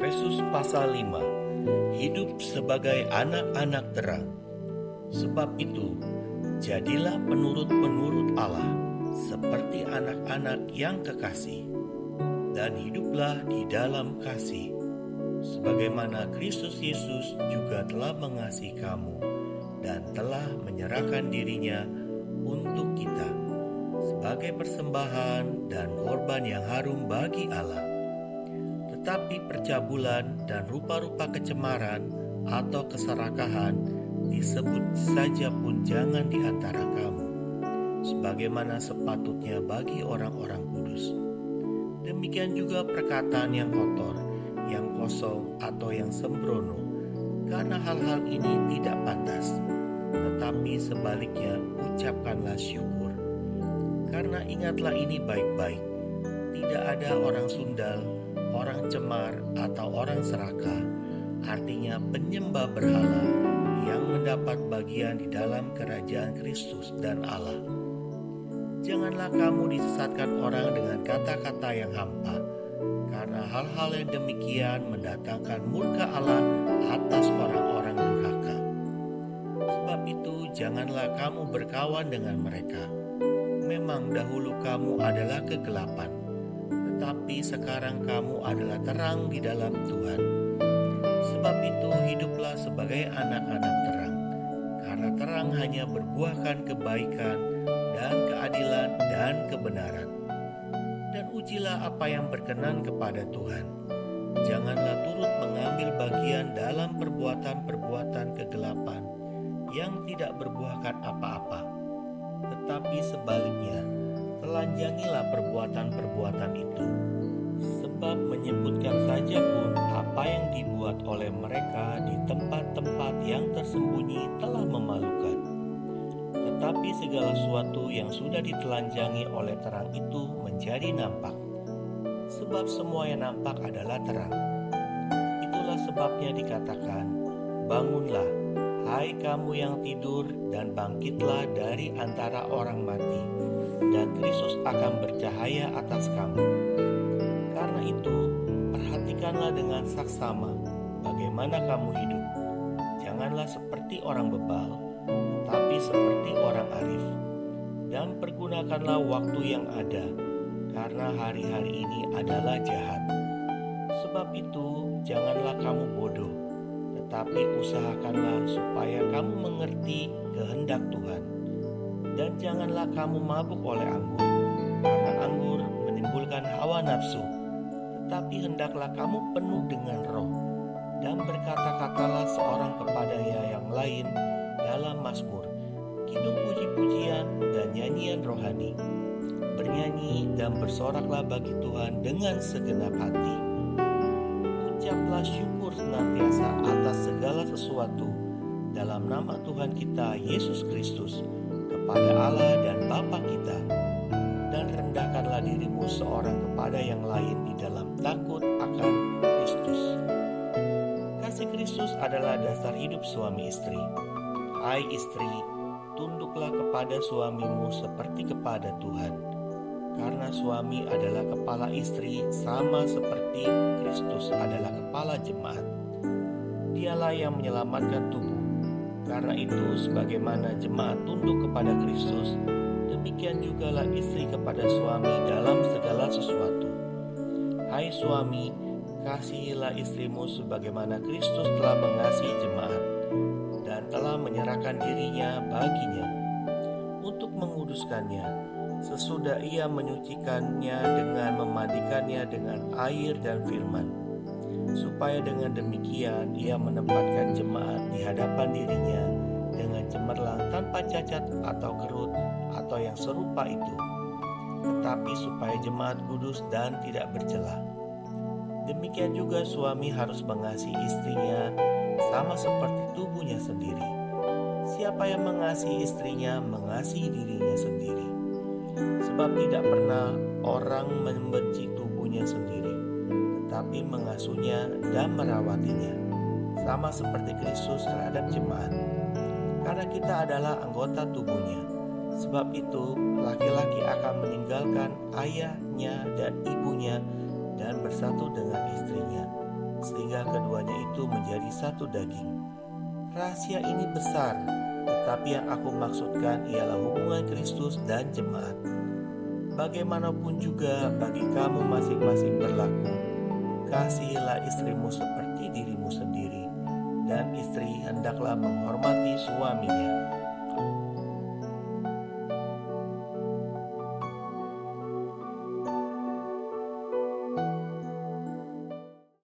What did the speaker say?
Efesus pasal 5. Hidup sebagai anak-anak terang. Sebab itu, jadilah penurut-penurut Allah, seperti anak-anak yang kekasih, dan hiduplah di dalam kasih, sebagaimana Kristus Yesus juga telah mengasihi kamu, dan telah menyerahkan dirinya untuk kita, sebagai persembahan dan korban yang harum bagi Allah. Tetapi percabulan dan rupa-rupa kecemaran atau keserakahan disebut saja pun jangan di antara kamu, sebagaimana sepatutnya bagi orang-orang kudus. Demikian juga perkataan yang kotor, yang kosong atau yang sembrono, karena hal-hal ini tidak pantas. Tetapi sebaliknya ucapkanlah syukur. Karena ingatlah ini baik-baik, tidak ada orang sundal, orang cemar atau orang serakah, artinya penyembah berhala, yang mendapat bagian di dalam kerajaan Kristus dan Allah. Janganlah kamu disesatkan orang dengan kata-kata yang hampa, karena hal-hal yang demikian mendatangkan murka Allah atas orang-orang durhaka. Sebab itu janganlah kamu berkawan dengan mereka. Memang dahulu kamu adalah kegelapan, tetapi sekarang kamu adalah terang di dalam Tuhan. Sebab itu hiduplah sebagai anak-anak terang, karena terang hanya berbuahkan kebaikan dan keadilan dan kebenaran. Dan ujilah apa yang berkenan kepada Tuhan. Janganlah turut mengambil bagian dalam perbuatan-perbuatan kegelapan yang tidak berbuahkan apa-apa, tetapi sebaliknya telanjangilah perbuatan-perbuatan itu. Sebab menyebutkan saja pun apa yang dibuat oleh mereka di tempat-tempat yang tersembunyi telah memalukan. Tetapi segala sesuatu yang sudah ditelanjangi oleh terang itu menjadi nampak. Sebab semua yang nampak adalah terang. Itulah sebabnya dikatakan, bangunlah, hai kamu yang tidur, dan bangkitlah dari antara orang mati, dan Kristus akan bercahaya atas kamu. Karena itu, perhatikanlah dengan saksama bagaimana kamu hidup. Janganlah seperti orang bebal, tetapi seperti orang arif. Dan pergunakanlah waktu yang ada, karena hari-hari ini adalah jahat. Sebab itu, janganlah kamu bodoh, tetapi usahakanlah supaya kamu mengerti kehendak Tuhan. Dan janganlah kamu mabuk oleh anggur, karena anggur menimbulkan hawa nafsu. Tetapi hendaklah kamu penuh dengan roh, dan berkata-katalah seorang kepada yang lain dalam mazmur, kidung puji-pujian dan nyanyian rohani. Bernyanyi dan bersoraklah bagi Tuhan dengan segenap hati. Ucaplah syukur senantiasa atas segala sesuatu dalam nama Tuhan kita Yesus Kristus kepada Allah dan Bapa kita, dan rendahkanlah dirimu seorang kepada yang lain di dalam takut akan Kristus. Kasih Kristus adalah dasar hidup suami istri. Hai istri, tunduklah kepada suamimu seperti kepada Tuhan, karena suami adalah kepala istri sama seperti Kristus adalah kepala jemaat. Dialah yang menyelamatkan tubuh. Karena itu, sebagaimana jemaat tunduk kepada Kristus, demikian jugalah istri kepada suami dalam segala sesuatu. Hai suami, kasihilah istrimu sebagaimana Kristus telah mengasihi jemaat dan telah menyerahkan dirinya baginya untuk menguduskannya, sesudah ia menyucikannya dengan memandikannya dengan air dan firman, supaya dengan demikian ia menempatkan jemaat di hadapan dirinya dengan cemerlang tanpa cacat atau kerut atau yang serupa itu, tetapi supaya jemaat kudus dan tidak bercela. Demikian juga suami harus mengasihi istrinya sama seperti tubuhnya sendiri. Siapa yang mengasihi istrinya mengasihi dirinya sendiri. Sebab tidak pernah orang membenci tubuhnya sendiri, tetapi mengasuhnya dan merawatinya, sama seperti Kristus terhadap jemaat. Karena kita adalah anggota tubuhnya. Sebab itu, laki-laki akan meninggalkan ayahnya dan ibunya dan bersatu dengan istrinya, sehingga keduanya itu menjadi satu daging. Rahasia ini besar, tetapi yang aku maksudkan ialah hubungan Kristus dan jemaat. Bagaimanapun juga bagi kamu masing-masing berlaku, kasihilah istrimu seperti dirimu sendiri, dan istri hendaklah menghormati suaminya.